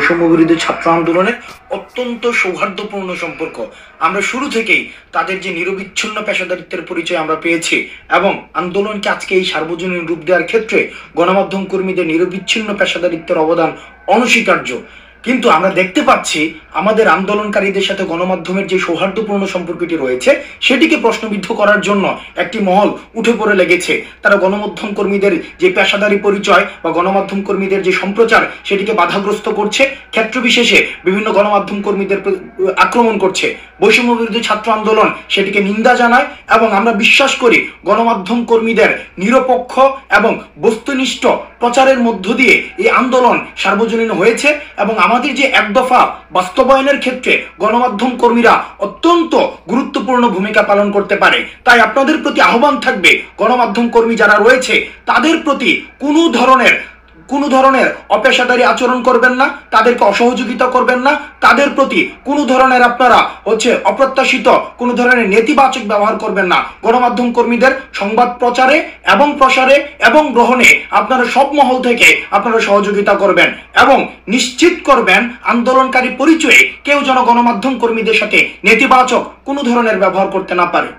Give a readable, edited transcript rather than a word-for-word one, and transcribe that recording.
বৈষম্য বিরোধী ছাত্র আন্দোলনের অত্যন্ত সৌহার্দ্যপূর্ণ সম্পর্ক। আমরা শুরু থেকেই তাদের যে নিরবিচ্ছিন্ন পেশাদারিত্বের পরিচয় আমরা পেয়েছি এবং আন্দোলনকে আজকে এই সার্বজনীন রূপ দেওয়ার ক্ষেত্রে গণমাধ্যম কর্মীদের নিরবিচ্ছিন্ন পেশাদারিত্বের অবদান অনস্বীকার্য। কিন্তু আমরা দেখতে পাচ্ছি আমাদের আন্দোলনকারীদের সাথে গণমাধ্যমের যে সৌহার্দ্যপূর্ণ সম্পর্কটি রয়েছে সেটিকে প্রশ্নবিদ্ধ করার জন্য একটি মহল উঠে পড়ে লেগেছে। তারা গণমাধ্যম কর্মীদের যে পেশাদারি পরিচয় বা গণমাধ্যম কর্মীদের যে সম্প্রচার সেটিকে বাধাগ্রস্ত করছে, ক্ষেত্র বিশেষে বিভিন্ন গণমাধ্যম কর্মীদের আক্রমণ করছে। বৈষম্য বিরোধী ছাত্র আন্দোলন সেটিকে নিন্দা জানায় এবং আমরা বিশ্বাস করি গণমাধ্যম কর্মীদের নিরপেক্ষ এবং বস্তুনিষ্ঠ প্রচারের মধ্য দিয়ে এই আন্দোলন সার্বজনীন হয়েছে এবং আমাদের যে এক দফা বাস্তবায়নের ক্ষেত্রে গণমাধ্যম কর্মীরা অত্যন্ত গুরুত্বপূর্ণ ভূমিকা পালন করতে পারে। তাই আপনাদের প্রতি আহ্বান থাকবে, গণমাধ্যম কর্মী যারা রয়েছে তাদের প্রতি কোনো ধরনের অপেশাদারী আচরণ করবেন না, তাদেরকে অসহযোগিতা করবেন না, তাদের প্রতি কোনো ধরনের আপনারা অপ্রত্যাশিত কোনো ধরনের নেতিবাচক ব্যবহার করবেন না। গণমাধ্যম কর্মীদের সংবাদ প্রচারে এবং প্রসারে এবং গ্রহণে আপনারা সব মহল থেকে আপনারা সহযোগিতা করবেন এবং নিশ্চিত করবেন আন্দোলনকারী পরিচয়ে কেউ যেন গণমাধ্যম কর্মীদের সাথে নেতিবাচক কোনো ধরনের ব্যবহার করতে না পারে।